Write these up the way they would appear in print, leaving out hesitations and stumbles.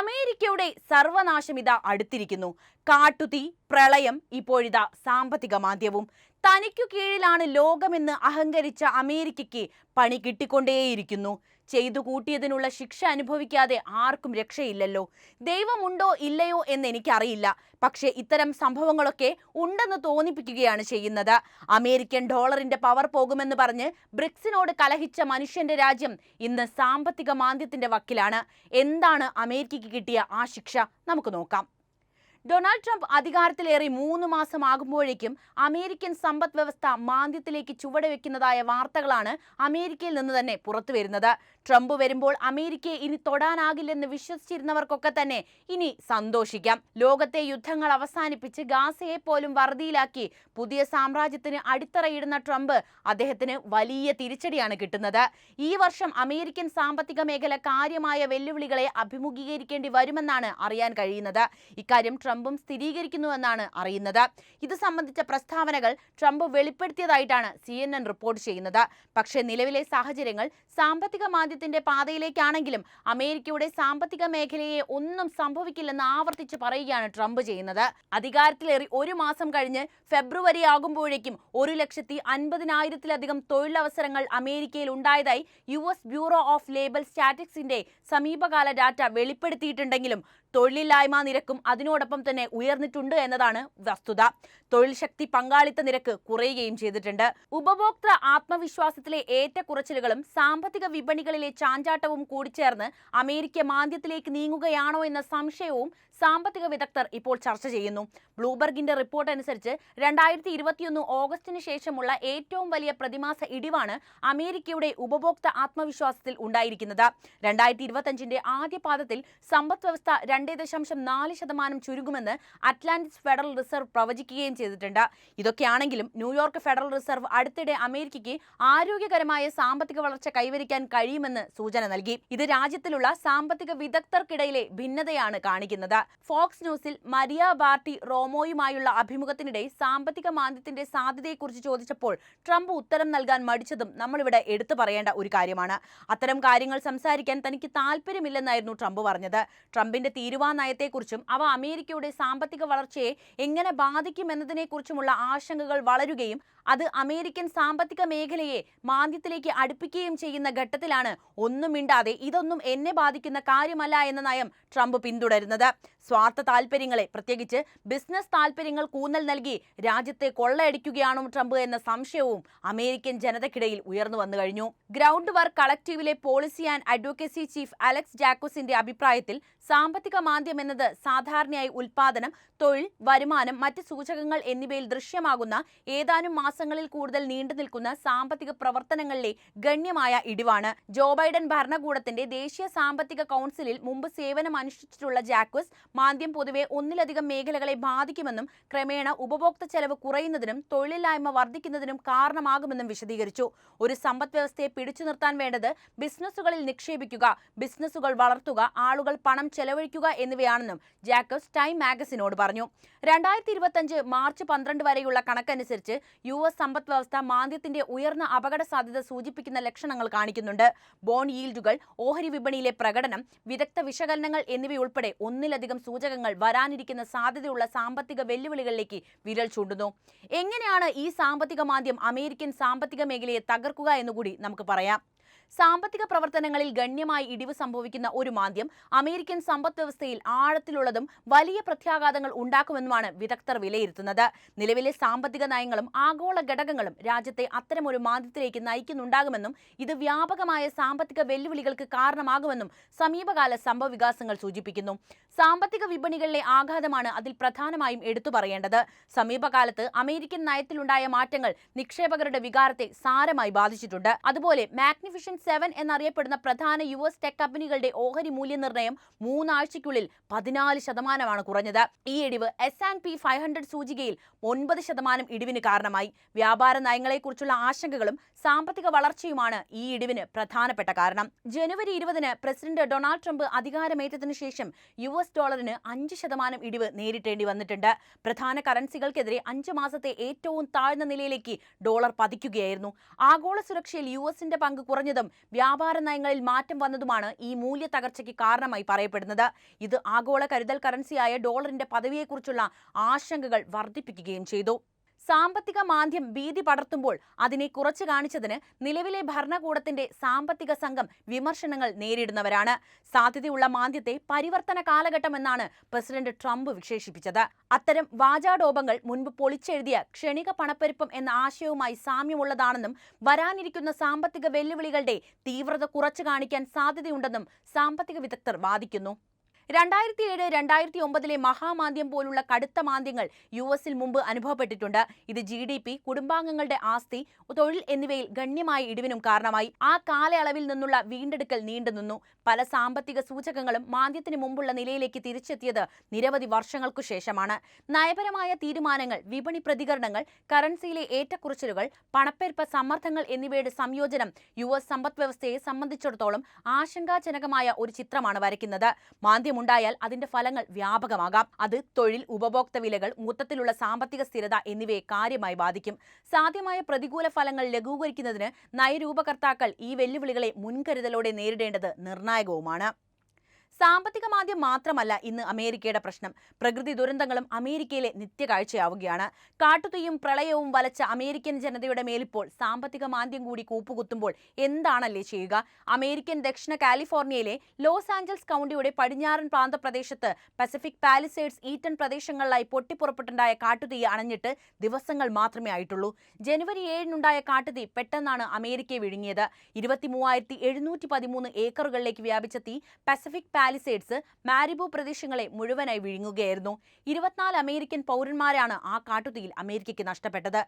അമേരിക്കയുടെ സർവനാശമിത അടുത്തിരിക്കുന്നു. കാട്ടുതീ, പ്രളയം, ഇപ്പോഴിതാ സാമ്പത്തിക മാന്ദ്യവും. തനിക്കു കീഴിലാണ് ലോകമെന്ന് അഹങ്കരിച്ച അമേരിക്കയ്ക്ക് പണി കിട്ടിക്കൊണ്ടേയിരിക്കുന്നു. ചെയ്തു കൂട്ടിയതിനുള്ള ശിക്ഷ അനുഭവിക്കാതെ ആർക്കും രക്ഷയില്ലല്ലോ. ദൈവമുണ്ടോ ഇല്ലയോ എന്ന് എനിക്കറിയില്ല. പക്ഷേ ഇത്തരം സംഭവങ്ങളൊക്കെ ഉണ്ടെന്ന് തോന്നിപ്പിക്കുകയാണ് ചെയ്യുന്നത്. അമേരിക്കൻ ഡോളറിന്റെ പവർ പോകുമെന്ന് പറഞ്ഞ് ബ്രിക്സിനോട് കലഹിച്ച മനുഷ്യന്റെ രാജ്യം ഇന്ന് സാമ്പത്തിക മാന്ദ്യത്തിന്റെ വക്കിലാണ്. എന്താണ് അമേരിക്കയ്ക്ക് കിട്ടിയ ആ ശിക്ഷ? നമുക്ക് നോക്കാം. ഡൊണാൾഡ് ട്രംപ് അധികാരത്തിലേറി 3 മാസമാകുമ്പോഴേക്കും അമേരിക്കൻ സമ്പദ് വ്യവസ്ഥ മാന്ദ്യത്തിലേക്ക് ചുവടുവെക്കുന്നതായ വാർത്തകളാണ് അമേരിക്കയിൽ നിന്ന് തന്നെ പുറത്തു വരുന്നത്. ട്രംപ് വരുമ്പോൾ അമേരിക്കയെ ഇനി തൊടാനാകില്ലെന്ന് വിശ്വസിച്ചിരുന്നവർക്കൊക്കെ തന്നെ ഇനി സന്തോഷിക്കാം. ലോകത്തെ യുദ്ധങ്ങൾ അവസാനിപ്പിച്ച് ഗാസയെ പോലും വറുതിയിലാക്കി പുതിയ സാമ്രാജ്യത്തിന് അടിത്തറയിടുന്ന ട്രംപ് അദ്ദേഹത്തിന് വലിയ തിരിച്ചടിയാണ് കിട്ടുന്നത്. ഈ വർഷം അമേരിക്കൻ സാമ്പത്തിക മേഖല കാര്യമായ വെല്ലുവിളികളെ അഭിമുഖീകരിക്കേണ്ടി വരുമെന്നാണ് അറിയാൻ കഴിയുന്നത്. ഇക്കാര്യം ട്രംപും സ്ഥിരീകരിക്കുന്നുവെന്നാണ് അറിയുന്നത്. ഇത് സംബന്ധിച്ച പ്രസ്താവനകൾ ട്രംപ് വെളിപ്പെടുത്തിയതായിട്ടാണ് CNN റിപ്പോർട്ട് ചെയ്യുന്നത്. പക്ഷേ നിലവിലെ സാഹചര്യങ്ങൾ സാമ്പത്തിക മാന്ദ്യത്തിന്റെ പാതയിലേക്കാണെങ്കിലും അമേരിക്കയുടെ സാമ്പത്തിക മേഖലയെ ഒന്നും സംഭവിക്കില്ലെന്ന് ആവർത്തിച്ച് പറയുകയാണ് ട്രംപ് ചെയ്യുന്നത്. അധികാരത്തിലേറി 1 മാസം കഴിഞ്ഞ് ഫെബ്രുവരി ആകുമ്പോഴേക്കും 1,50,000-ലധികം തൊഴിലവസരങ്ങൾ അമേരിക്കയിൽ ഉണ്ടായതായി US ബ്യൂറോ ഓഫ് ലേബർ സ്റ്റാറ്റിസ്റ്റിക്സിന്റെ സമീപകാല ഡാറ്റ വെളിപ്പെടുത്തിയിട്ടുണ്ടെങ്കിലും തൊഴിലില്ലായ്മ നിരക്കും അതിനോടൊപ്പം തന്നെ ഉയർന്നിട്ടുണ്ട് എന്നതാണ് വസ്തുത. തൊഴിൽ ശക്തി പങ്കാളിത്ത നിരക്ക് കുറയുകയും ചെയ്തിട്ടുണ്ട്. ഉപഭോക്തൃ ആത്മവിശ്വാസത്തിലെ ഏറ്റക്കുറച്ചിലുകളും സാമ്പത്തിക വിപണികളിലെ ചാഞ്ചാട്ടവും കൂടിച്ചേർന്ന് അമേരിക്ക മാന്ദ്യത്തിലേക്ക് നീങ്ങുകയാണോ എന്ന സംശയവും സാമ്പത്തിക വിദഗ്ധർ ഇപ്പോൾ ചർച്ച ചെയ്യുന്നു. ബ്ലൂബർഗിന്റെ റിപ്പോർട്ട് അനുസരിച്ച് 2021 ഓഗസ്റ്റിന് ശേഷമുള്ള ഏറ്റവും വലിയ പ്രതിമാസ ഇടിവാണ് അമേരിക്കയുടെ ഉപഭോക്തൃ ആത്മവിശ്വാസത്തിൽ ഉണ്ടായിരിക്കുന്നത്. 2025 ആദ്യ പാദത്തിൽ സമ്പദ് വ്യവസ്ഥ 2.4% ചുരുങ്ങുമെന്ന് അറ്റ്ലാന്റിക് ഫെഡറൽ റിസർവ് പ്രവചിക്കുകയും ചെയ്തിട്ടുണ്ട്. ഇതൊക്കെയാണെങ്കിലും ന്യൂയോർക്ക് ഫെഡറൽ റിസർവ് അടുത്തിടെ അമേരിക്കയ്ക്ക് ആരോഗ്യകരമായ സാമ്പത്തിക വളർച്ച കൈവരിക്കാൻ കഴിയുമെന്ന് സൂചന നൽകി. ഇത് രാജ്യത്തിലുള്ള സാമ്പത്തിക വിദഗ്ധർക്കിടയിലെ ഭിന്നതയാണ് കാണിക്കുന്നത്. ഫോക്സ് ന്യൂസിൽ മരിയ ബാർട്ടി റോമോയുമായുള്ള അഭിമുഖത്തിനിടെ സാമ്പത്തിക മാന്ദ്യത്തിന്റെ സാധ്യതയെക്കുറിച്ച് ചോദിച്ചപ്പോൾ ട്രംപ് ഉത്തരം നൽകാൻ മടിച്ചതും നമ്മളിവിടെ എടുത്തു പറയേണ്ട ഒരു കാര്യമാണ്. അത്തരം കാര്യങ്ങൾ സംസാരിക്കാൻ തനിക്ക് താല്പര്യമില്ലെന്നായിരുന്നു ട്രംപ് പറഞ്ഞത്. ട്രംപിന്റെ തീരുവാ നയത്തെക്കുറിച്ചും അവ അമേരിക്കയുടെ സാമ്പത്തിക വളർച്ചയെ എങ്ങനെ ബാധിക്കുമെന്നതിനെക്കുറിച്ചുമുള്ള ആശങ്കകൾ വളരുകയും അത് അമേരിക്കൻ സാമ്പത്തിക മേഖലയെ മാന്ദ്യത്തിലേക്ക് അടുപ്പിക്കുകയും ചെയ്യുന്ന ഘട്ടത്തിലാണ് ഒന്നും മിണ്ടാതെ ഇതൊന്നും എന്നെ ബാധിക്കുന്ന കാര്യമല്ല എന്ന നയം ട്രംപ് പിന്തുടരുന്നത്. സ്വാർത്ഥ താല്പര്യങ്ങളെ, പ്രത്യേകിച്ച് ബിസിനസ് താല്പര്യങ്ങൾ കൂന്നൽ നൽകി രാജ്യത്തെ കൊള്ളയടിക്കുകയാണോ ട്രംപ് എന്ന സംശയവും അമേരിക്കൻ ജനതയ്ക്കിടയിൽ ഉയർന്നു വന്നു കഴിഞ്ഞു. ഗ്രൗണ്ട് വർക്ക് കളക്റ്റീവിലെ policy and advocacy chief Alex ജാക്വസിന്റെ അഭിപ്രായത്തിൽ സാമ്പത്തിക മാന്ദ്യം എന്നത് സാധാരണയായി ഉൽപാദനം, തൊഴിൽ, വരുമാനം, മറ്റ് സൂചകങ്ങൾ എന്നിവയിൽ ദൃശ്യമാകുന്ന ഏതാനും മാസങ്ങളിൽ കൂടുതൽ നീണ്ടുനിൽക്കുന്ന സാമ്പത്തിക പ്രവർത്തനങ്ങളിലെ ഗണ്യമായ ഇടിവാണ്. ജോ ബൈഡൻ ഭരണകൂടത്തിന്റെ ദേശീയ സാമ്പത്തിക കൗൺസിലിൽ മുമ്പ് സേവനം അനുഷ്ഠിച്ചിട്ടുള്ള ജാക്വസ് മാന്ദ്യം പൊതുവെ ഒന്നിലധികം മേഖലകളെ ബാധിക്കുമെന്നും ക്രമേണ ഉപഭോക്തൃ ചെലവ് കുറയുന്നതിനും തൊഴിലില്ലായ്മ വർദ്ധിക്കുന്നതിനും കാരണമാകുമെന്നും വിശദീകരിച്ചു. ഒരു സമ്പദ് വ്യവസ്ഥയെ പിടിച്ചു നിർത്താൻ വേണ്ടത് ബിസിനസ്സുകളിൽ നിക്ഷേപിക്കുക, ബിസിനസ്സുകൾ വളർത്തുക, ആളുകൾ പണം ചെലവഴിക്കുക എന്നിവയാണെന്നും ജാക്വസ് ടൈം മാഗസിനോട് പറഞ്ഞു. 2025 മാർച്ച് 12 വരെയുള്ള കണക്കനുസരിച്ച് US സമ്പദ് വ്യവസ്ഥ മാന്ദ്യത്തിന്റെ ഉയർന്ന അപകട സാധ്യത സൂചിപ്പിക്കുന്ന ലക്ഷണങ്ങൾ കാണിക്കുന്നുണ്ട്. ബോണ്ട് ഈൽഡുകൾ, ഓഹരി വിപണിയിലെ പ്രകടനം, വിദഗ്ധ വിശകലനങ്ങൾ എന്നിവയുൾപ്പെടെ ഒന്നിലധികം സൂചകങ്ങൾ വരാനിരിക്കുന്ന സാധ്യതയുള്ള സാമ്പത്തിക വെല്ലുവിളികളിലേക്ക് വിരൽ ചൂണ്ടുന്നു. എങ്ങനെയാണ് ഈ സാമ്പത്തിക മാന്ദ്യം അമേരിക്കൻ സാമ്പത്തിക മേഖലയെ തകർക്കുക എന്നുകൂടി നമുക്ക് പറയാം. സാമ്പത്തിക പ്രവർത്തനങ്ങളിൽ ഗണ്യമായി ഇടിവ് സംഭവിക്കുന്ന ഒരു മാന്ദ്യം അമേരിക്കൻ സമ്പദ് വ്യവസ്ഥയിൽ ആഴത്തിലുള്ളതും വലിയ പ്രത്യാഘാതങ്ങൾ ഉണ്ടാക്കുമെന്നുമാണ് വിദഗ്ധർ വിലയിരുത്തുന്നത്. നിലവിലെ സാമ്പത്തിക നയങ്ങളും ആഗോള ഘടകങ്ങളും രാജ്യത്തെ അത്തരമൊരു മാന്ദ്യത്തിലേക്ക് നയിക്കുന്നുണ്ടാകുമെന്നും ഇത് വ്യാപകമായ സാമ്പത്തിക വെല്ലുവിളികൾക്ക് കാരണമാകുമെന്നും സമീപകാല സംഭവ വികാസങ്ങൾ സൂചിപ്പിക്കുന്നു. സാമ്പത്തിക വിപണികളിലെ ആഘാതമാണ് അതിൽ പ്രധാനമായും എടുത്തു പറയേണ്ടത്. സമീപകാലത്ത് അമേരിക്കൻ നയത്തിലുണ്ടായ മാറ്റങ്ങൾ നിക്ഷേപകരുടെ വികാരത്തെ സാരമായി ബാധിച്ചിട്ടുണ്ട്. അതുപോലെ മാഗ്നിഫിഷ്യന്റ് 7 എന്നറിയപ്പെടുന്ന പ്രധാന US ടെക് കമ്പനികളുടെ ഓഹരി മൂല്യനിർണ്ണയം 3 ആഴ്ചയ്ക്കുള്ളിൽ 14% കുറഞ്ഞത്. ഈ ഇടിവ് S&P 500 സൂചികയിൽ 9% ഇടിവിന് കാരണമായി. വ്യാപാര നയങ്ങളെക്കുറിച്ചുള്ള ആശങ്കകളും സാമ്പത്തിക വളർച്ചയുമാണ് ഈ ഇടിവിന് പ്രധാനപ്പെട്ട കാരണം. ജനുവരി 20 പ്രസിഡന്റ് ഡൊണാൾഡ് ട്രംപ് അധികാരമേറ്റതിനു ശേഷം US ഡോളറിന് 5% ഇടിവ് നേരിട്ടേണ്ടി വന്നിട്ടുണ്ട്. പ്രധാന കറൻസികൾക്കെതിരെ 5 മാസത്തെ ഏറ്റവും താഴ്ന്ന നിലയിലേക്ക് ഡോളർ പതിക്കുകയായിരുന്നു. ആഗോള സുരക്ഷയിൽ USന്റെ പങ്ക് കുറഞ്ഞതും കുറഞ്ഞതും വ്യാപാര നയങ്ങളിൽ മാറ്റം വന്നതുമാണ് ഈ മൂല്യ തകർച്ചയ്ക്ക് കാരണമായി പറയപ്പെടുന്നത്. ഇത് ആഗോള കരുതൽ കറൻസിയായ ഡോളറിന്റെ പദവിയെക്കുറിച്ചുള്ള ആശങ്കകൾ വർദ്ധിപ്പിക്കുകയും ചെയ്തു. സാമ്പത്തിക മാന്ദ്യം ഭീതി പടർത്തുമ്പോൾ അതിനെ കുറച്ചു കാണിച്ചതിന് നിലവിലെ ഭരണകൂടത്തിന്റെ സാമ്പത്തിക സംഘം വിമർശനങ്ങൾ നേരിടുന്നവരാണ്. സാധ്യതയുള്ള മാന്ദ്യത്തെ പരിവർത്തന കാലഘട്ടം എന്നാണ് പ്രസിഡന്റ് ട്രംപ് വിശേഷിപ്പിച്ചത്. അത്തരം വാചാടോപങ്ങൾ മുൻപ് പൊളിച്ചെഴുതിയ ക്ഷണിക പണപ്പെരുപ്പം എന്ന ആശയവുമായി സാമ്യമുള്ളതാണെന്നും വരാനിരിക്കുന്ന സാമ്പത്തിക വെല്ലുവിളികളുടെ തീവ്രത കുറച്ചു കാണിക്കാൻ സാധ്യതയുണ്ടെന്നും സാമ്പത്തിക വിദഗ്ധർ വാദിക്കുന്നു. 2007-2009 മഹാമാന്ദ്യം പോലുള്ള കടുത്ത മാന്ദ്യങ്ങൾ US-ൽ മുമ്പ് അനുഭവപ്പെട്ടിട്ടുണ്ട്. ഇത് GDP, കുടുംബാംഗങ്ങളുടെ ആസ്തി, തൊഴിൽ എന്നിവയിൽ ഗണ്യമായ ഇടിവിനും കാരണമായി. ആ കാലയളവിൽ നിന്നുള്ള വീണ്ടെടുക്കൽ നീണ്ടുനിന്നു. പല സാമ്പത്തിക സൂചകങ്ങളും മാന്ദ്യത്തിന് മുമ്പുള്ള നിലയിലേക്ക് തിരിച്ചെത്തിയത് നിരവധി വർഷങ്ങൾക്കു ശേഷമാണ്. നയപരമായ തീരുമാനങ്ങൾ, വിപണി പ്രതികരണങ്ങൾ, കറൻസിയിലെ ഏറ്റക്കുറച്ചിലുകൾ, പണപ്പെരുപ്പ സമ്മർദ്ദങ്ങൾ എന്നിവയുടെ സംയോജനം US സമ്പദ്വ്യവസ്ഥയെ സംബന്ധിച്ചിടത്തോളം ആശങ്കാജനകമായ ഒരു ചിത്രമാണ് വരയ്ക്കുന്നത്. മാന്ദ്യമുണ്ടായാൽ അതിന്റെ ഫലങ്ങൾ വ്യാപകമാകാം. അത് തൊഴിൽ, ഉപഭോക്തൃ വിലകൾ, മൊത്തത്തിലുള്ള സാമ്പത്തിക സ്ഥിരത എന്നിവയെ കാര്യമായി ബാധിക്കും. സാധ്യമായ പ്രതികൂല ഫലങ്ങൾ ലഘൂകരിക്കുന്നതിന് നയരൂപകർത്താക്കൾ ഈ വെല്ലുവിളികളെ മുൻകരുതലോടെ നേരിടേണ്ടത് നിർണായകവുമാണ്. സാമ്പത്തിക മാന്ദ്യം മാത്രമല്ല ഇന്ന് അമേരിക്കയുടെ പ്രശ്നം. പ്രകൃതി ദുരന്തങ്ങളും അമേരിക്കയിലെ നിത്യകാഴ്ചയാവുകയാണ്. കാട്ടുതീയും പ്രളയവും വലച്ച അമേരിക്കൻ ജനതയുടെ മേലിപ്പോൾ സാമ്പത്തിക മാന്ദ്യം കൂടി കൂപ്പുകുത്തുമ്പോൾ എന്താണല്ലേ ചെയ്യുക? അമേരിക്കൻ ദക്ഷിണ കാലിഫോർണിയയിലെ ലോസ് ആഞ്ചൽസ് കൗണ്ടിയുടെ പടിഞ്ഞാറൻ പ്രാന്തപ്രദേശത്ത് പസഫിക് പാലിസേഡ്സ്, ഈറ്റൺ പ്രദേശങ്ങളിലായി പൊട്ടിപ്പുറപ്പെട്ടുണ്ടായ കാട്ടുതീ അണഞ്ഞിട്ട് ദിവസങ്ങൾ മാത്രമേ ആയിട്ടുള്ളൂ. ജനുവരി 7-നുണ്ടായ കാട്ടുതീ പെട്ടെന്നാണ് അമേരിക്കയെ വിഴുങ്ങിയത്. 23,713 ഏക്കറുകളിലേക്ക് വ്യാപിച്ച തീ പസഫിക് പാലിസേഡ്സ്, മാരിബു പ്രദേശങ്ങളെ മുഴുവനായി വിഴുങ്ങുകയായിരുന്നു. 24 അമേരിക്കൻ പൗരന്മാരാണ് ആ കാട്ടുതീയിൽ അമേരിക്കയ്ക്ക് നഷ്ടപ്പെട്ടത്.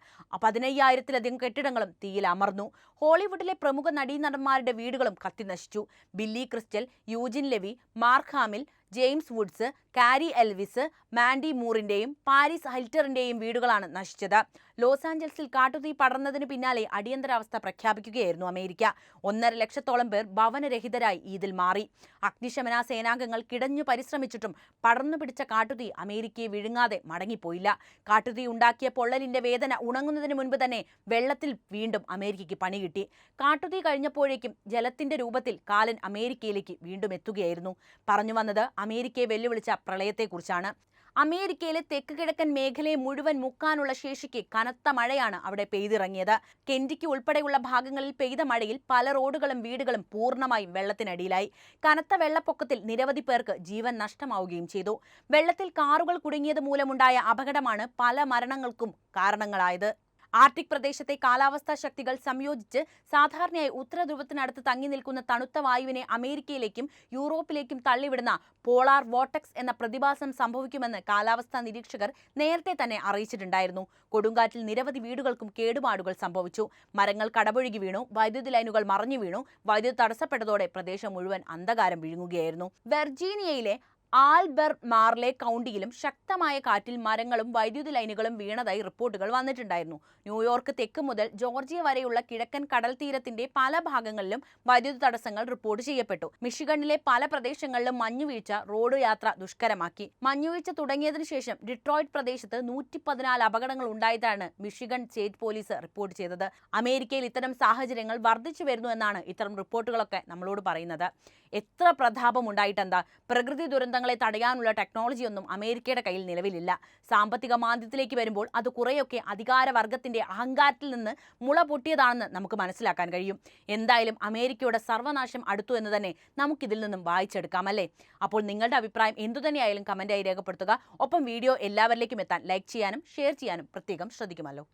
15,000-ലധികം കെട്ടിടങ്ങളും തീയിൽ അമർന്നു. ഹോളിവുഡിലെ പ്രമുഖ നടീനടന്മാരുടെ വീടുകളും കത്തിനശിച്ചു. ബില്ലി ക്രിസ്റ്റൽ, യൂജിൻ ലെവി, മാർക്ക് ഹാമിൽ, ജെയിംസ് വുഡ്സ്, കാരി എൽവിസ്, മാൻഡി മൂറിന്റെയും പാരിസ് ഹിൽട്ടറിന്റെയും വീടുകളാണ് നശിച്ചത്. ലോസ് ആഞ്ചൽസിൽ കാട്ടുതീ പടർന്നതിന് പിന്നാലെ അടിയന്തരാവസ്ഥ പ്രഖ്യാപിക്കുകയായിരുന്നു അമേരിക്ക. 1.5 ലക്ഷത്തോളം പേർ ഭവനരഹിതരായി ഇതിൽ മാറി. അഗ്നിശമന സേനാംഗങ്ങൾ കിടഞ്ഞു പരിശ്രമിച്ചിട്ടും പടർന്നു പിടിച്ച കാട്ടുതീ അമേരിക്കയെ വിഴുങ്ങാതെ മടങ്ങിപ്പോയില്ല. കാട്ടുതീ ഉണ്ടാക്കിയ പൊള്ളലിന്റെ വേദന ഉണങ്ങുന്നതിന് മുൻപ് തന്നെ വെള്ളത്തിൽ വീണ്ടും അമേരിക്കയ്ക്ക് പണി കിട്ടി. കാട്ടുതീ കഴിഞ്ഞപ്പോഴേക്കും ജലത്തിന്റെ രൂപത്തിൽ കാലൻ അമേരിക്കയിലേക്ക് വീണ്ടും എത്തുകയായിരുന്നു. പറഞ്ഞു വന്നത് അമേരിക്കയെ വെല്ലുവിളിച്ച പ്രളയത്തെക്കുറിച്ചാണ്. അമേരിക്കയിലെ തെക്ക് കിഴക്കൻ മേഖലയെ മുഴുവൻ മുക്കാനുള്ള ശേഷിക്ക് കനത്ത മഴയാണ് അവിടെ പെയ്തിറങ്ങിയത്. കെന്റിക്കി ഉൾപ്പെടെയുള്ള ഭാഗങ്ങളിൽ പെയ്ത മഴയിൽ പല റോഡുകളും വീടുകളും പൂർണ്ണമായും വെള്ളത്തിനടിയിലായി. കനത്ത വെള്ളപ്പൊക്കത്തിൽ നിരവധി പേർക്ക് ജീവൻ നഷ്ടമാവുകയും ചെയ്തു. വെള്ളത്തിൽ കാറുകൾ കുടുങ്ങിയത് മൂലമുണ്ടായ അപകടമാണ് പല മരണങ്ങൾക്കും കാരണങ്ങളായത്. ആർട്ടിക് പ്രദേശത്തെ കാലാവസ്ഥാ ശക്തികൾ സംയോജിച്ച് സാധാരണയായി ഉത്തരധ്രുവത്തിനടുത്ത് തങ്ങി നിൽക്കുന്ന തണുത്ത വായുവിനെ അമേരിക്കയിലേക്കും യൂറോപ്പിലേക്കും തള്ളിവിടുന്ന പോളാർ വോർട്ടെക്സ് എന്ന പ്രതിഭാസം സംഭവിക്കുമെന്ന് കാലാവസ്ഥാ നിരീക്ഷകർ നേരത്തെ തന്നെ അറിയിച്ചിട്ടുണ്ടായിരുന്നു. കൊടുങ്കാറ്റിൽ നിരവധി വീടുകൾക്കും കേടുപാടുകൾ സംഭവിച്ചു. മരങ്ങൾ കടപുഴകി വീണു, വൈദ്യുതി ലൈനുകൾ മറഞ്ഞു വീണു. വൈദ്യുതി തടസ്സപ്പെട്ടതോടെ പ്രദേശം മുഴുവൻ അന്ധകാരം വിഴുങ്ങുകയായിരുന്നു. വെർജീനിയയിലെ ആൽബെർമാർലെ കൗണ്ടിയിലും ശക്തമായ കാറ്റിൽ മരങ്ങളും വൈദ്യുതി ലൈനുകളും വീണതായി റിപ്പോർട്ടുകൾ വന്നിട്ടുണ്ടായിരുന്നു. ന്യൂയോർക്ക് തെക്ക് മുതൽ ജോർജിയ വരെയുള്ള കിഴക്കൻ കടൽ തീരത്തിന്റെ പല ഭാഗങ്ങളിലും വൈദ്യുതി തടസ്സങ്ങൾ റിപ്പോർട്ട് ചെയ്യപ്പെട്ടു. മിഷിഗണിലെ പല പ്രദേശങ്ങളിലും മഞ്ഞുവീഴ്ച റോഡ് യാത്ര ദുഷ്കരമാക്കി. മഞ്ഞുവീഴ്ച തുടങ്ങിയതിനു ശേഷം ഡിട്രോയിറ്റ് പ്രദേശത്ത് 114 അപകടങ്ങൾ ഉണ്ടായതാണ് മിഷിഗൺ സ്റ്റേറ്റ് പോലീസ് റിപ്പോർട്ട് ചെയ്തത്. അമേരിക്കയിൽ ഇത്തരം സാഹചര്യങ്ങൾ വർദ്ധിച്ചു വരുന്നു എന്നാണ് ഇത്തരം റിപ്പോർട്ടുകളൊക്കെ നമ്മളോട് പറയുന്നത്. എത്ര പ്രതാപം ഉണ്ടായിട്ടെന്താ? പ്രകൃതി ദുരന്തങ്ങളെ തടയാനുള്ള ടെക്നോളജിയൊന്നും അമേരിക്കയുടെ കയ്യിൽ നിലവിലില്ല. സാമ്പത്തിക മാന്ദ്യത്തിലേക്ക് വരുമ്പോൾ അത് കുറേയൊക്കെ അധികാരവർഗത്തിന്റെ അഹങ്കാരത്തിൽ നിന്ന് മുള പൊട്ടിയതാണെന്ന് നമുക്ക് മനസ്സിലാക്കാൻ കഴിയും. എന്തായാലും അമേരിക്കയുടെ സർവനാശം അടുത്തു എന്ന് തന്നെ നമുക്കിതിൽ നിന്നും വായിച്ചെടുക്കാം, അല്ലേ? അപ്പോൾ നിങ്ങളുടെ അഭിപ്രായം എന്തുതന്നെയായാലും കമന്റായി രേഖപ്പെടുത്തുക. ഒപ്പം വീഡിയോ എല്ലാവരിലേക്കും എത്താൻ ലൈക്ക് ചെയ്യാനും ഷെയർ ചെയ്യാനും പ്രത്യേകം ശ്രദ്ധിക്കുമല്ലോ.